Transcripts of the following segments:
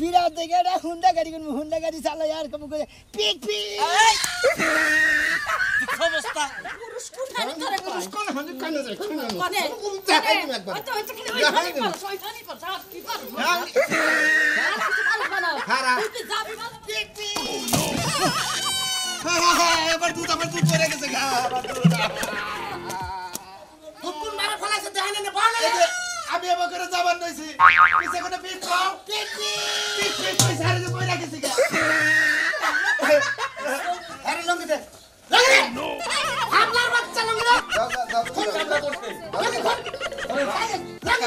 বিরাট দেখে এটা হুন্ডা গাড়ি কোন হুন্ডা গাড়ি চালাই আর কম করে পিক পিক কি অবস্থা পুরুষ কোন হানি কানে যায় কোনে উল্টা খাইনি একবার ওই তো কি ওই শয়তানি কর সাত কি কর খারা তুই যাবি না পিক পিক এবার দুধ পড়ে গেছে গা হুকুম মারা ফলাইছে দেখানে না বলে আমি এবার করে যাবার নইছি পিছে কোন পিক খাও পিক পিক পিক পয়সা হারে পড়ে গেছে গা আরে লঙ্গি দে হামলার বাচ্চা লঙ্গি দাও কোন কামলা করতে লঙ্গি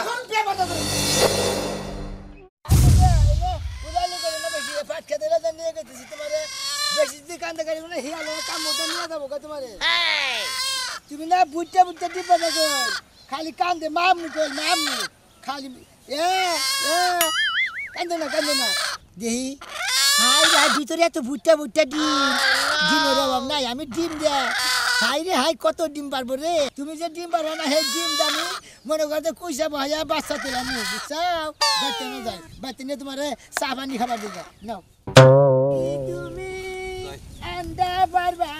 কোন পে বাতা ধরে উদালি করে না বেশি পাট খেতে না নিয়ে গেছি তোমারে বেশি দি কান্দা গাড়ি না হিয়ালো কাম মত নিয়ে যাবো কা তোমারে তুমি না বুটটা বুটটা দিবা না গো খালি কান্দে মামু কই মামু খালি কান্দে না দেহি হাই রে ভিতরে এত ভুট্টা ডিমের অভাব নাই আমি ডিম দে হাই রে হাই কত ডিম পারবো রে তুমি যে ডিম পারো না হে ডিম দামি মনে করতে কুইসা ভাইয়া বাচ্চা তুলাম বুঝছাও বাচ্চা না যায় বাচ্চা নিয়ে তোমার চা পানি খাবার দিবা নাও তুমি আন্ডা পারবা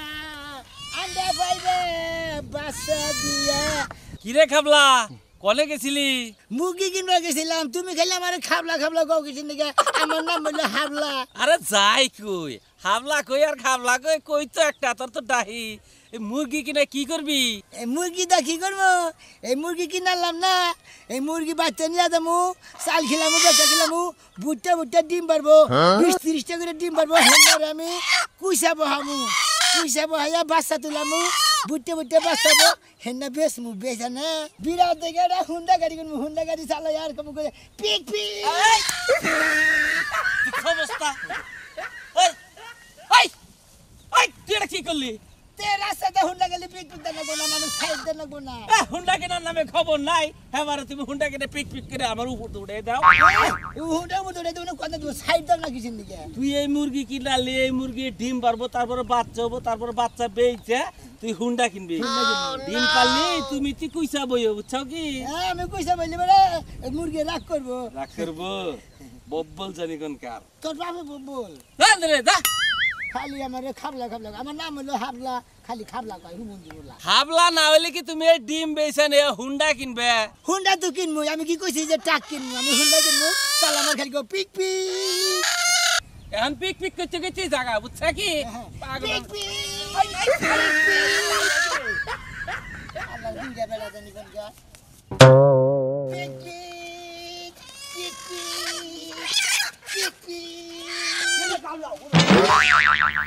আন্ডা পাইবে বাচ্চা দিয়া কিরে খাবলা কলে গেছিলি মুরগি কিনবা গেছিলাম তুমি খাইলে আমার খাবলা গো গেছিস নাকি আমার নাম বললো হাবলা আরে যাই কই হাবলা কই আর খাবলা কই তো একটা তোর তো ডাহি এই মুরগি কিনে কি করবি এই মুরগি দা কি করবো এই মুরগি কিনালাম না এই মুরগি বাচ্চা নিয়ে যাবো চাল খেলামু বাচ্চা খেলামু ভুট্টা ডিম পারবো 20-30টা করে ডিম পারবো হেন্দারে আমি কুইসা বহাইয়া বাচ্চা তুলামু ভুট্টা বাচ্চাবো হেন্না বেচমু বেচা না বিরাট দেখে এটা হুন্ডা গাড়ি চালাই আর কম করে পিক পিক কি অবস্থা ওই ওই ওই তুই এটা কি করলি তে রাস্তাতে হুন্ডা গাড়ি পিক দেন না মানুষ সাইড দেন না হুন্ডা কেনার নামে খবর নাই এবারে তুমি হুন্ডা কেটে পিক করে আমার উপর উড়ে দাও হুন্ডা মতো দেবো না কথা দেবো সাইড দাও না কিছু দিকে তুই এই মুরগি কিনলি এই মুরগি ডিম পারবো তারপরে বাচ্চা হবো তারপরে বাচ্চা বেচে তুই হুন্ডা কিনবি ডিম পারলি তুমি তুই কুইসা বইও বুঝছো কি হ্যাঁ আমি কইসা বলি বলে মুরগি রাগ করবো বব্বল জানি কোন কার তোর বাপে বল রে দা খালি আমার খাবলা আমার নাম হলো হাবলা খালি খাবলা কয় হুমুন্দি বলা হাবলা না হলে কি তুমি এই ডিম বেচে নে হুন্ডা কিনবে হুন্ডা তো কিনবো আমি কি কইছি যে ট্রাক কিনবো আমি হুন্ডা কিনবো তাহলে আমার খালি পিক পিক এখন পিক করতে জায়গা বুঝছা কি পাগল পিক পিক আল্লাহ দুইটা বেলা জানি কোন গা পিক পিক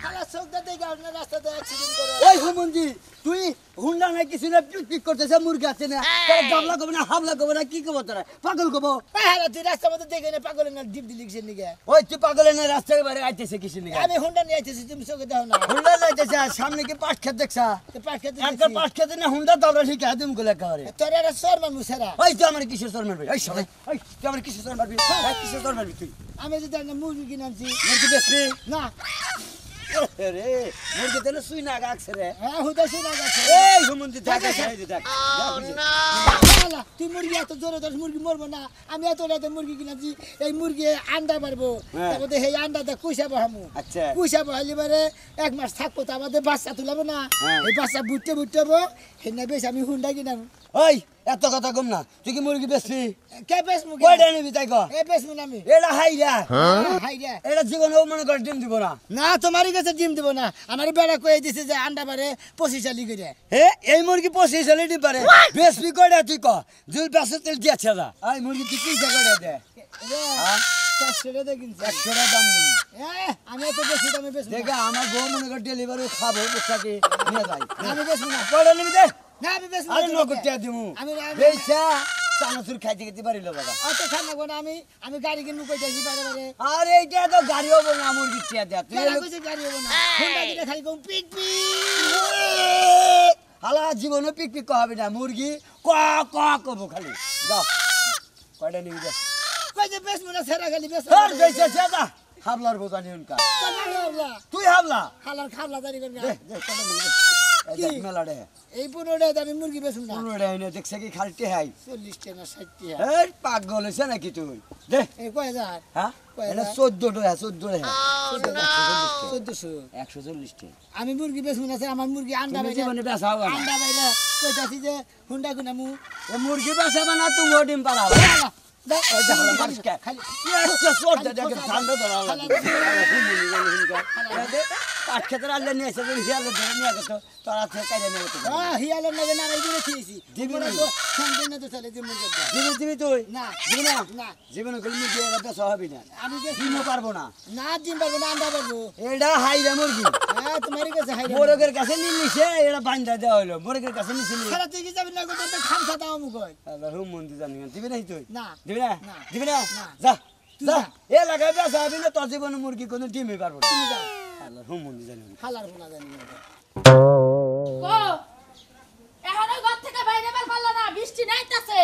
খালা সৌদা দেই গাও না রাস্তাতে অ্যাক্সিডেন্ট করে ওই হুমন্দি তুই হুন্ডা নাই কিছু না পিক করতেছে মুরগি আছে না তোর গাবলা কবে না হাবলা কবে না কি কব তোরা পাগল কব হ্যাঁ তুই রাস্তার মধ্যে দেখে না পাগল না ডিপ দিলিকছেন নিগে ওই তুই পাগল না রাস্তায় বাইরে আইতেছে কিছু না আমি হুন্ডা নিয়ে আইতেছি তুমি চোখে দাও না হুন্ডা লাইতেছে আর সামনে কি পাট খেত দেখছা পাট খেতে একটা পাট খেতে না হুন্ডা দৌড়া ঠিক আদম গুলা কারে তোর একটা সর মানুষ সারা ওই তুই আমার কিসের সর মারবি এই সবাই ওই তুই আমার কিসের সর মারবি কিসের সর মারবি তুই আমি যদি একটা মুরগি কিনাছি মুরগি বেচবি না রে মুরগি তেলে সুই না গাছে রে হ্যাঁ হুদা শুনা গেছে এই হুমন্দি দেখ দেখ তুই মুরগি এত জোরে ধর মুরগি মরবো না আমি এত রাতে মুরগি কিনাছি এই মুরগি আন্ডা পারবো তারপরে সেই আন্ডাতে কুইসা বহামু আচ্ছা কুইসা বহাইলে পরে 1 মাস থাকবো তো আমাদের বাচ্চা তুলাবো না এই বাচ্চা বুটতে হবো হেনা বেশ আমি হুন্ডা কিনাম ওই এত কথা কম না তুই কি মুরগি বেচবি কে বেচমু কয়টা নিবি তাই কো এ বেচমু না আমি এটা হাইরা হাইরা এটা জীবনেও মনে কর ডিম দিব না না তোমারই কাছে ডিম দিব না আমার বেড়া কয়ে দিছে যে আন্ডা পারে 25 আলি করে হে এই মুরগি 25 হলে ডিম পারে বেচবি কয়টা তুই ক জুল বেচে তেল দিয়েছে না এই মুরগি তুই কি জায়গা দে 400 টাকা কিনছি 100 টাকা দাম দিবি আমি তো বেশি দামে বেচবো দেখা আমার বউ মনে কর ডেলিভারি খাবো বুঝছাকে নিয়ে যাই আমি বেচবো না কয়টা নিবি দে না আমি বেচবো আরে নগদ টাকা দিমু আমি বেচা চানাচুর খাইতে খেতে পারিল বাবা অত খানা কোন আমি গাড়ি কিনবো কইতাছি বারে আরে এইটা তো গাড়ি হবো না মুরগি টিয়া দে তুই কেন কইছে গাড়ি হবো না হুন্ডা দিলে খালি কম পিক পিক হালা জীবনে পিক পিক হবে না মুরগি ক ক করবো খালি যাও কয়টা নিবি দে কইছে বেচবো না সেরা খালি বেচবো আর বেচে সেটা হাবলার বোঝা নিউন কা হাবলা তুই হাবলা হালার খাবলা দাঁড়ি করবি দে দে কয়টা নিবি দে এই দেখ মেলাডে এই 15 টাকা আমি মুরগি বেচুম না। 15 টাকা এনে দেখছে কি খালি টেহাই 40 টাকা 60 টাকা। এই পাগল হইছে নাকি তুই দে এই কয় হাজার? হ্যাঁ কয় এটা হাজার? 14 টাকা 14 টাকা 1400। 140 টাকা আমি মুরগি বেচুম না স্যার, আমার মুরগি আন্ডা তুমি বাইরে জীবনে বেচা হবে না আন্ডা বাইরে কইতাছি যে হুন্ডা গুনামু। এ মুরগি বেচাবে না তুমি ডিম পাড়াবে এই দেখো মানুষ কে খালি একটা চোর দেখে ঠান্ডা ধরা লাগে পাট খেতে আনলে নিয়ে এসে হিয়ালে ধরে নিয়ে গেছো তোরা থেকে কাইরে নিয়ে গেছো হিয়ালের লাগে না এই দিনে খেয়েছি। দিবি জীবনে না। তো সঙ্গে না তো চলে যে মুরগি দাও। দিবি তুই না দিবি না না জীবনে কোনো মুরগি এটা বেচা হবে না আমি বেচি দিনও পারবো না না, ডিম পারবো না, আন্ডা পারবো। এটা হাইরা মুরগি হ্যাঁ তোমারই কাছে হাই মোরগের কাছে নিলিছে এটা বান্ধা দেওয়া হলো মোরগের কাছে নিছে নি সারা তুই কি যাবি না করতে তো খামসা দাও মুখ হয়। আল্লাহ হুম মন্দি জানি না দিবি না তুই না দিবি না না। দিবি না না। যা তুই যা যা। এ লাগাই বেচা হবে না তোর জীবনে মুরগি কোনো ডিমই পারবো না তুমি যাও আল্লাহ হুম মন্দি জানি না হালার ফোনা জানি না। কো এখন ওই ঘর থেকে বাইরে বের পারলা না, বৃষ্টি নাইতাছে।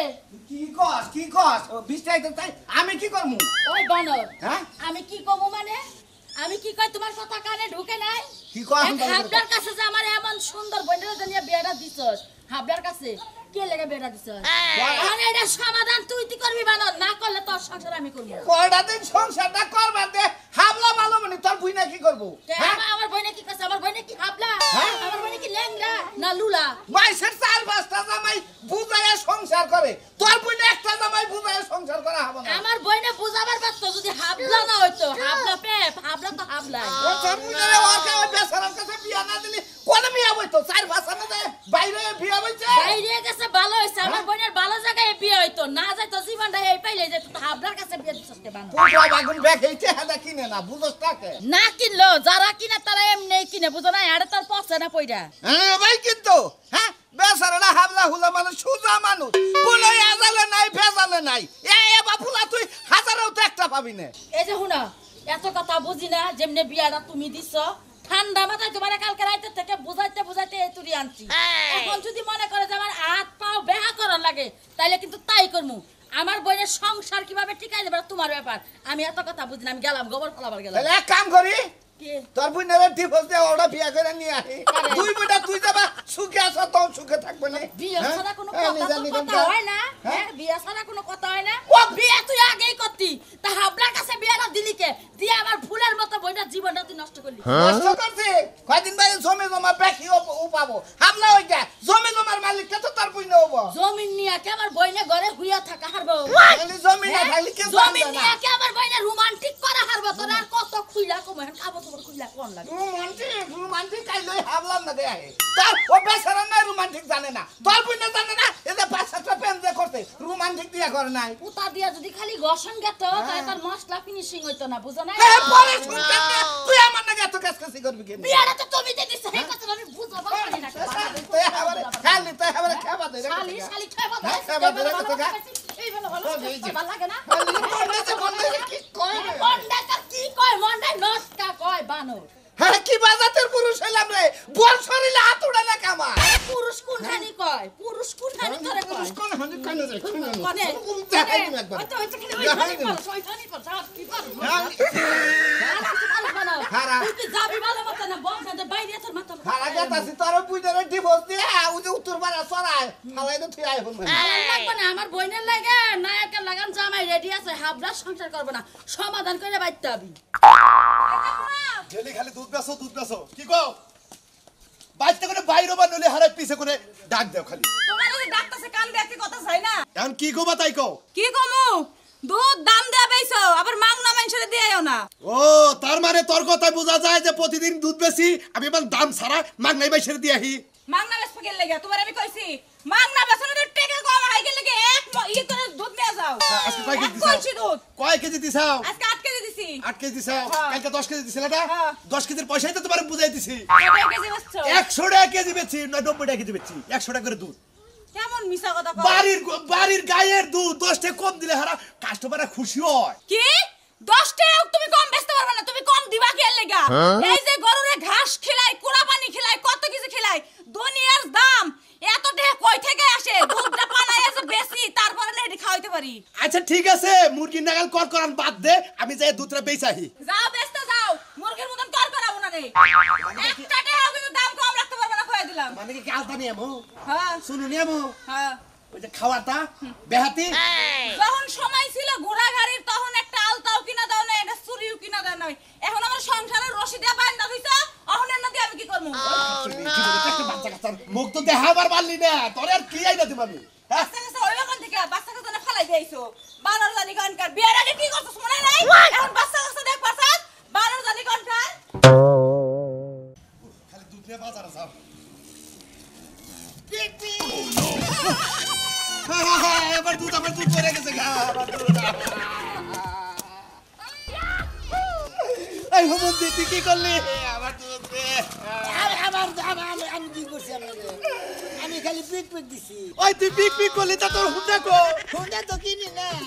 কি কস ও বৃষ্টি আইতে তাই আমি কি করমু ওই বানর, হ্যাঁ আমি কি কমু মানে? আমি কি কই তোমার কথা কানে ঢুকে নাই? কি কয় এক হাবলার কাছে যে আমার এমন সুন্দর বইন্ডার জানিয়া বিয়াটা দিছস, হাবলার কাছে কে লেগে বিয়াটা দিছস? এখন এটা সমাধান তুই করবি বানর, না করলে তোর সংসার আমি করব। কয়টা দিন সংসারটা করবা দে হামলা ভালো মানে তোর বুই না কি করবো হ্যাঁ আমার বইনে কি কইছে? আমার বইনে কি হাবলা? আমার বইনে কি ল্যাংড়া না লুলা? মাইসের 4-5টা জামাই বুঝাইয়া সংসার করে তোর বুই না একটা জামাই বুঝাইয়া সংসার করা হবে না আমার বইনে বুঝাবার পারতো যদি হাবলা না হইতো। হাবলা পেপ, হাবলা তো হাবলাই। ও তোর বুই না ওকে ওই বেচারার কাছে বিয়া না দিলি কোন বিয়া হইতো 4-5 না বাইরে বিয়া হইছে বাইরে গেছে ভালো হইছে, আমার বোনের ভালো জায়গায় বিয়ে হইতো না, যাইতো জীবনটা এই পাইলে যে তুই হাবলার কাছে বিয়ে দিছস কে বান্ধব? পুরো বাগুন ব্যাগ হইছে হাদা কিনে না বুঝছ টাকে না কিনলো, যারা কিনে তারা এমনি কিনে, বুঝো না? আরে তোর পছন্দ না পইরা। হ্যাঁ ভাই কিন্তু হ্যাঁ বেচারাটা হাবলা হুলা মানুষ সুজা মানুষ কোনো আজালে নাই ভেজালে নাই এ বাপুলা তুই হাজারেও তো একটা পাবি না এই যে হুনা, এত কথা বুঝি না, যেমনে বিয়াটা তুমি দিছ ঠান্ডা মাথায় তোমার কালকে রাইতে থেকে বুঝাইতে বুঝাইতে এই তুরি আনছি। এখন যদি মনে করে যে আমার হাত পাও বেহা করার লাগে, তাইলে কিন্তু তাই করমু। আমার বইয়ের সংসার কিভাবে টিকাই দেবে তোমার ব্যাপার, আমি এত কথা বুঝি না। আমি গেলাম গোবর ফলাবার গেলাম। তাহলে এক কাম করি কে? তোর বুইনের ডিভোর্স দিয়ে ওটা বিয়া করে নিয়ে আহি আরে। দুই বুইটা তুই যাবা সুখে আছো তো সুখে থাকবে না বিয়ে হ্যাঁ? ছাড়া কোনো এই কথা নিজা তো নিজা কথা যা। হয় না। হ্যাঁ? হ্যাঁ, বিয়ে ছাড়া কোনো কথা হয় না। ও, বিয়ে তুই আগেই করতি, তা হাবলার কাছে বিয়েটা দিলি কে? দিয়ে আমার ফুলের মতো বইটা জীবনটা তুই নষ্ট করলি। কষ্ট করছি কয়দিন বাইরে জমি জমা বেশি উপাবো হামলা হয়ে যায় জমি জমার মালিককে তো তোর বুইনে হবো জমিন নিয়ে কে আমার বইনে ঘরে হুইয়া থাকা হারবো? খালি জমি না খালি কে জমিন নিয়ে কে আমার বইনে রোমান্টিক করা হারবো? তোর আর কত খুইলা কম এখন খাবো তোমার খুইলা কোন লাগে? রোমান্টিক কাইলে হামলাম না দে আহে তার ও বেচারা নাই রোমান্টিক জানে না তোর বুইনে জানে না এদের 5-7টা প্রেম যে করতে রোমান্টিক দিয়া করে নাই পুতা দিয়া যদি খালি ঘষণ গেত তাহলে তার মশলা ফিনিশিং হইতো না, বুঝো না? হ্যাঁ পরে শুনতে তুই আমার নাকি এত কাছকাছি করবি কেন বিয়েটা তো তুমি দিয়ে দিছো, এই কথা আমি বুঝাবো পারি না। শালি শালি খাইবা দাও, এই ভালো ভালো ভালো লাগে না? মন্ডা তার কি কয়? মন্ডাই নষ্টা কয় বানর। কি বাজাতের পুরুষ হইলাম রে বল শরীরে হাত উড়ালে কামা পুরুষ কোনখানি কয়? পুরুষ কোনখানি ধরে কয়? কোন হানি কানে যায় মানে হয়তো হয়তো কি ওই খানি পারো, শয়তানি পারো, সাপ কি পারো? আর কিছু পারো বানর। খারা। তুই কি যাবি ভালো মতো না? বল না বাইরে তোর মাথা। খারা গেতাছি তোর বুইদের ডিভোর্স দিয়ে ও যে উত্তর পাড়া সরায় ফালাই তো তুই আইফোন আমার লাগবে না, আমার বোনের লাগে নায়কের লাগান জামাই রেডি আছে, হাবলা সংসার করবে না, সমাধান করে বাইতে হবে। ডেলি খালি দুধ বেচো কি কও বাইতে করে বাইরে বা নলে হারাই পিছে করে ডাক দাও খালি তোমার ওই ডাক্তারছে কান দেখতে কথা চাই না এখন কি কবা তাই কও কি কমু দুধ দাম দেয়া পাইছো আবার মাংনা মাংসরে দিয়েও না ও তার মানে তোর কথাই বোঝা যায় যে প্রতিদিন দুধ বেশি আমি এবার দাম ছাড়া মাগনাই বাইসের দিয়ে আহি মাংনা বেশ পকেল লাগা তোমার আমি কইছি মাংনা বেচনে তো টাকা কম হাই গেলে কি এক করে দুধ নিয়ে যাও আজকে কয় কেজি এক কলসি দুধ কয় কেজি দিছাও আজকে 8 কেজি দিছি 8 কেজি দিছাও হ্যাঁ। কালকে 10 কেজি দিছিল এটা হ্যাঁ। 10 কেজির পয়সাই তো তোমার বুঝাই দিছি কত কেজি বেচছো 100 টাকা কেজি বেচি না 90 টাকা কেজি বেচি 100 টাকা করে দুধ কেমন মিছা কথা কও বাড়ির গায়ের দুধ 10 টাকা কম দিলে হারা কাস্টমাররা খুশি হয় কি 10 টাকা তুমি কম বেচতে পারবে না তুমি কম দিবা কি এর লাগা এই যে গরুরে ঘাস খিলাই কুড়া পানি খিলাই কত কিছু খিলাই দুনিয়ার দাম এত টাকা কই থেকে আসে দুধটা পানায় আছে বেশি তারপরে না এটি খাওয়াইতে পারি আচ্ছা ঠিক আছে মুরগি নাগাল করান বাদ দে আমি যাই দুধটা বেচাহি যাও বেচতে যাও মুরগির মতন কর করাবো না রে একটা টাকা কিন্তু দাম কম রাখতে পারবে না কই দিলাম মানে কি কালতা নিয়ে আমো হ্যাঁ শুনু নিয়ে আমো হ্যাঁ ওই যে খাওয়াটা বেহাতি যখন সময় ছিল ঘোড়া গাড়ির তখন একটা আলতাও কিনা দাও না একটা চুরিও কিনা দাও না এখন আমার সংসারের রশি দিয়ে বান্ধা দিছো এখন এর নদী আমি কি করব একটা বাচ্চা কাচ্চার মুখ তো দেখাবার পারলি না তোর আর কি আইনা দিবা আমি বাচ্চা কাচ্চা ওই ওখান থেকে বাচ্চা কাচ্চা না ফালাই দিয়েছো বানর জানি কানকার বিয়ের আগে কি করছিস মনে নাই এখন বাচ্চা কাচ্চা দেখ পাছাস বানর জানি কানকার খালি দুধ নিয়ে বাজারে যাও এবার দুধ পড়ে গেছে গা এই হুমুন দিদি কি করলি আমার দুধ আমি কি করছি আমি খালি পিক পিক দিছি ওই তুই পিক পিক করলি তা তোর হুন্ডা কো হুন্ডা তো কিনি নাই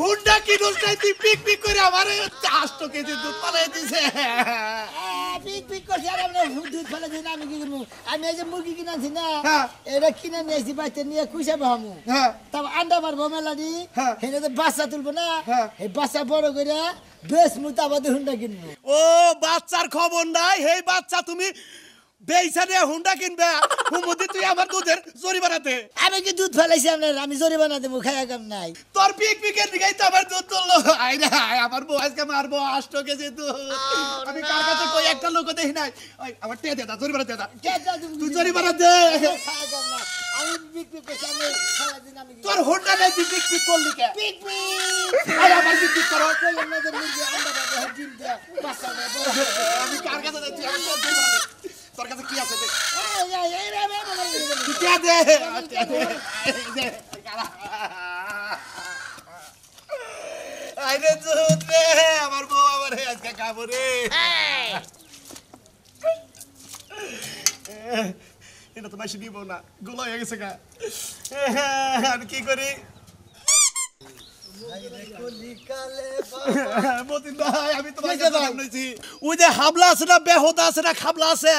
হুন্ডা কিনুস নাই তুই পিক পিক করে আমার 8 কেজি দুধ পালাই দিছে পিক পিক করছি আর আমরা দুধ ফেলে দিই না আমি কি করবো আমি এই যে মুরগি কিনাছি না হ্যাঁ। এটা কিনে নিয়েছি বাড়িতে নিয়ে খুশে বাহামু হ্যাঁ তারপর আন্ডা মারবো মেলাডি হ্যাঁ। সেটা তো বাচ্চা তুলবো না হ্যাঁ। এই বাচ্চা বড় করে বেশ মুতাবাদে হুন্ডা কিনবো ও বাচ্চার খবর নাই এই বাচ্চা তুমি বেইছা নিয়ে হুন্ডা কিনবে হুমুদি তুই আমার দুধের জরিমানাতে আমি কি দুধ ফেলাইছি আপনার আমি জরিমানা দেবো খায়া কাম নাই তোর পিক পিকের দিকেই তো আমার দুধ তুললো আইরে আমার বউ আজকে মারবো 8 কেজি দুধ আমি কার কাছে কই একটা লোক দেখি নাই ওই আমার টিয়া দে দা জরিমানা দে দা তুই জরিমানা দে খায়া কাম নাই আমি পিক পিক করছি আমি সারাদিন আমি তোর হুন্ডা নাই তুই পিক পিক করলি কে পিক পিক আরে আমার পিক পিক করো আমাদের মুরগি আন্ডা মারবো ডিম দেয়া বাচ্চা দেবো আমি কার কাছে যাচ্ছি আমি তোর জরিমানা দে। তোর কাছে কি আছে দেখ তুই টিয়া দে টিয়া দে আইরে দুধ রে আমার বউ আমার আজকে খাবো রে এটা তো মাসি দিব না গোলা হয়ে গেছে গা আমি কি করি মতিন ভাই আমি তোমার কাছে দাম নিয়েছি ওই যে হাবলা আছে না বেহুদা আছে না খাবলা আছে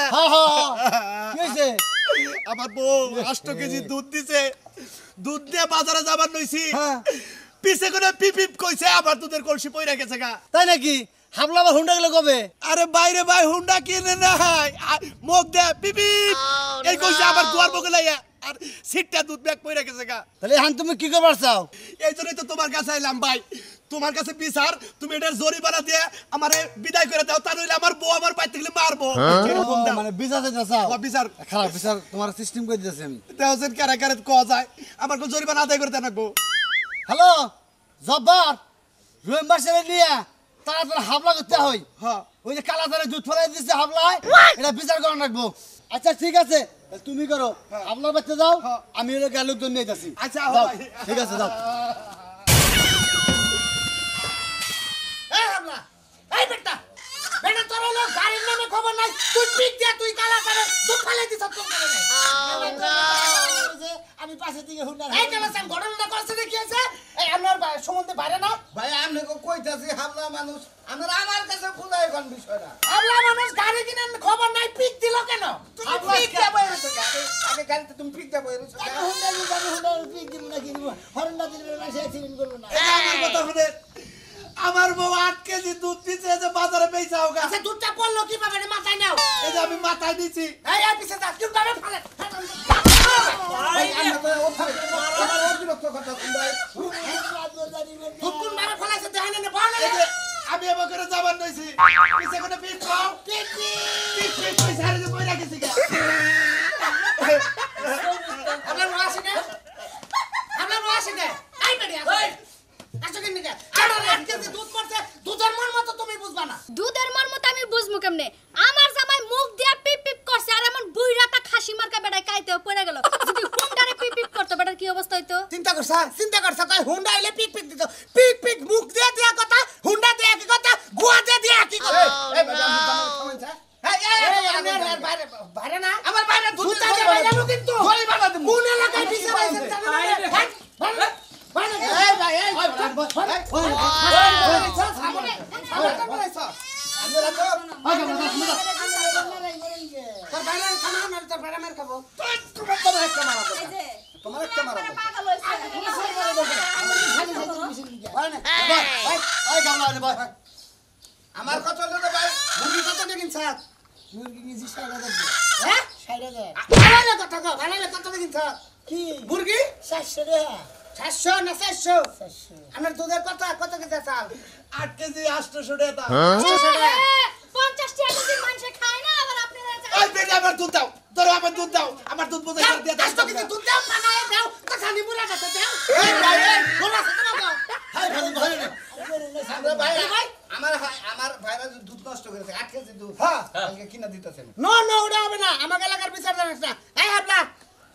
কি হয়েছে আমার বউ 8 কেজি দুধ দিছে দুধ দিয়ে বাজারে যাবার নইছি পিছে করে পিপিপ কইছে আমার দুধের কলসি পইরা গেছে গা তাই নাকি হাবলা বা হুন্ডা গেলে কবে আরে বাইরে ভাই হুন্ডা কিনে নাই মুখ দে পিপিপ এই কইছে আবার দুয়ার বগে লাইয়া আর সিটটা দুধ ব্যাগ পইরা গেছে গা তাহলে হান তুমি কি করবার চাও এই জন্যই তো তোমার কাছে আইলাম ভাই তোমার কাছে বিচার তুমি এটার জরিমানা দিয়ে আমারে বিদায় করে দাও তা নইলে আমার বউ আমার বাইতে গেলে মারবো এরকম দাও মানে বিচার দিতে চাও ও বিচার খারাপ বিচার তোমার সিস্টেম করে দিতেছি আমি দেওছেন কারে কারে কোয়া যায় আমার কোন জরিমানা আদায় করতে নাকবো হ্যালো জব্বার রহিমবার ছেলে নিয়ে তাড়াতাড়ি হাবলা করতে হয় হ্যাঁ ওই যে কালাতারে দুধ ফেলাই দিচ্ছে হাবলায় এটা বিচার করা রাখবো আচ্ছা ঠিক আছে তুমি করো হাবলার বাচ্চা যাও আমি ওই গাড়ি লোকজন নিয়ে যাচ্ছি আচ্ছা যাও, ঠিক আছে যাও এই হামলা এই বেটা বেটা তোর হলো গাড়ির নামে খবর নাই তুই পিক দে তুই কালা করে দুধ ফালাই দিছ তোর করে নাই আমি পাশে থেকে হুন্ডা এই কালা সাম ঘটনাটা করছে কি আছে এই আপনার সম্বন্ধে বাইরে না ভাই আমি কইতাছি হামলা মানুষ আমার কাছে ফুলাই কোন বিষয়টা হামলা মানুষ গাড়ি কিনেন খবর নাই পিক দিল কেন তুমি পিক দে বইরছো আগে গাড়িতে তুমি পিক দে বইরছো হুন্ডা দিব আমি হুন্ডা পিক দিব না কি দিব হরন্ডা দিলে না সে সিলিং করব না আমার কথা শুনে আমার বউ 8 কেজি দুধ দিছে যে বাজারে বেচা হোক আচ্ছা দুধটা পড়লো কিভাবে রে মাথায় নাও এই যে আমি মাথায় দিছি এই এই পিছে যা কিভাবে ফালে ভাই আমি তো ও ফালে আমার অতিরিক্ত কথা শুনবাই কোন মারা ফলাইছে দেখাই না বল এই যে আমি এবার করে যাবার নইছি পিছে কোন পিক পাও পিক পিক পয়সা রে যে কইরা গেছি গা আমরা রোয়াছি না আই বেড়ি আসো কেন নিকা আমার 8 কেজি দুধ পড়ছে দুধের মন মতো তুমি বুঝবা না দুধের মর্ম তো আমি বুঝমু কেমনে আমার জামাই মুখ দিয়া পিপ পিপ করছে আর এমন বুইরাটা খাসি মার্কা বেড়ায় কাইতে পড়ে গেল যদি হুন্ডারে পিপ পিপ করতে বেটার কি অবস্থা হইতো চিন্তা করছ কই হুন্ডা আইলে পিক পিক দিত পিক মুখ দিয়ে দিয়া কথা হুন্ডা দিয়ে কি কথা গুয়া দিয়ে দিয়া কি কথা এই বেটা আমি তোমার থামাইছা আমার বাইরে না আমার বাইরে দুধ দিয়ে বাইরে কিন্তু জরি বানা দিমু কোন এলাকায় পিছে রাইছেন জানেন এই ভাই এই তোর বাইরে খানা না তোর বাইরে মার খাবো তোমার একটা মারাবো তোমার একটা মারাবো পাগল হইছে আমার কথা হলো ভাই মুরগি কত কিনছ মুরগি নিয়েছি 60,000 হ্যাঁ 60,000 ভালো কথা কও ভালো কথা কিনছ কি মুরগি 400 টাকা 400 না 400 400 আমার দুধের কথা কত কেজি চাল 8 কেজি 800 টাকা 800 টাকা 50 টাকা দিন মানুষে খায় না আবার আপনারা ওই বেটা আমার দুধ দাও ধরো আমার দুধ দাও আমার দুধ বোঝাই দাও, দিয়ে 10 কেজি দুধ দাও বানায় দাও কাছানি মুড়া দাও দাও এই ভাই বলা আছে তোমাকে হাই ভালো ভালো আমরা ভাই আমার ভাইরা দুধ নষ্ট করেছে 8 কেজি দুধ হ্যাঁ কালকে কিনা দিতেছেন নো নো ওটা হবে না আমার এলাকার বিচার জানিস না এই আপনা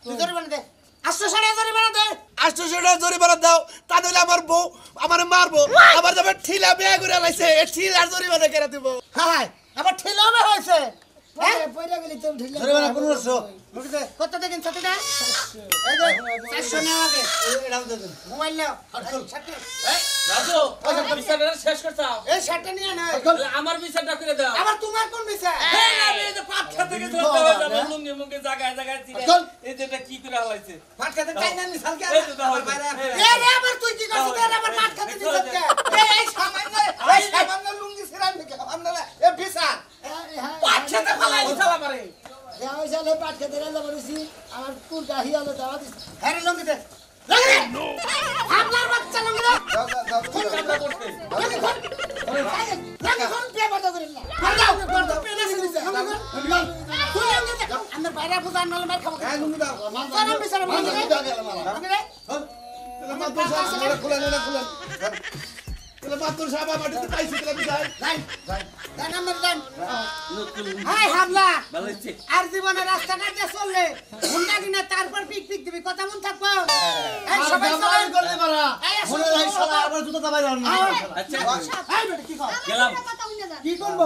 তুই জরিমানা দে 800 টাকা জরিমানা দে 800 টাকা জরিমানা দাও তা নইলে আমার বউ আমারে মারবো আবার যাবে ঠিলা বিয়ে করে লাইছে এই ঠিলার জরিমানা কেন দেব হ্যাঁ আবার ঠেলাবে হয়েছে পয়লা গেলি তো ঢিলা জরিমানা 1500 বুঝতে কত দেখেন সাথে এই যে 400 নেওয়া আগে এটাও দেন মোবাইল নাও সাথে রাজু বিচারটা শেষ করছাও এই শার্টটা নিয়ে না আমার বিচারটা করে দাও আবার তোমার কোন বিচার এই আমি এই যে পাট খেতে গেছি আমার লুঙ্গি মুঙ্গি জায়গায় জায়গায় চিরে এই যেটা কি করে হালাইছে ভাত খেতে চাই না মিশাল কে এই তো দাও এ রে আবার তুই কি করছিস রে আবার ভাত খেতে দিছিস কে এই সামান্য লুঙ্গি ছিড়ান নাকি আপনারা এ বিচার পাট খেতে ফলাই দিছাল আমারে আমি সালে পাট খেতে গেলে বলেছি আমার কুল গাহি আলো দাও দিস আরে লুঙ্গি দে লুঙ্গি আপনার বাচ্চা লুঙ্গি দে কোন কামটা করতে লুঙ্গি কোন লাগে কোন পে বন্ধ করেন না বন্ধ পে না সিরিজ তুই লুঙ্গি দে আমার বাইরে বুঝান না মার খাবো এই লুঙ্গি দাও কোন বিচার লুঙ্গি দে লুঙ্গি দে মাতুর সাহেব খুলে মাতুর সাহেব আমার দিতে পাইছে কেন বিদায় যাই যাই নাম্বার দেন হাই হামলা ভালোইছে আর জীবনে রাস্তাঘাট দিয়ে চললে হুন্ডা কিনে তারপর পিক পিক দিবি কথা মন থাকবো এই সবাই সবাই করতে পারা এই মনে রাখ শালা আবার জুতা দাবাই দাও না আচ্ছা এই বেটা কি কর গেলাম। কথা হইনা যান কি করবো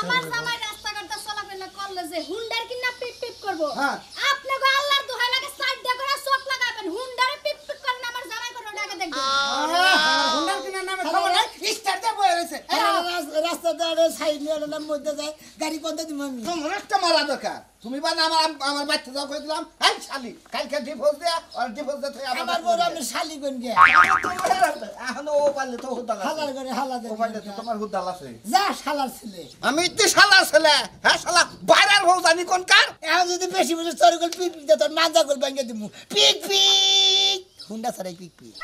আমার জামাই রাস্তাঘাটে চলাফেরা করলে যে হুন্ডার কিনা পিপ পিপ করবো হ্যাঁ। আপনি গো আল্লাহর দোহাই লাগে সাইড দিয়ে করে চোখ লাগাবেন হুন্ডারে পিপ পিপ করেন আমার জামাই করে ওটাকে দেখবেন হুন্ডা কিনে নামে খবর নাই স্টার্ট দিয়ে বয়ে রয়েছে রাস্তা দাঁড়ে সাইড নিয়ে এলাম মধ্যে যায় গাড়ি বন্ধ দিব আমি তোমার একটা মারা দরকার তুমি বা আমার আমার বাচ্চা যাও কই দিলাম এই শালি কালকে ডিভোর্স দেয়া আর ডিভোর্স দে তুই আমার বড় আমি শালি কোন গে এখন ও পারলে তো হুদাল হালার করে হালা দে ও পারলে তো তোমার হুদাল আছে যা শালার ছেলে আমি তো শালা ছেলে হ্যাঁ শালা বাইরের হও জানি কোন কার এখন যদি বেশি বেশি চরি করে পিক পিক দে তোর মাঞ্জা করে ভাঙে দিমু পিক পিক হুন্ডা ছাড়াই পিক পিক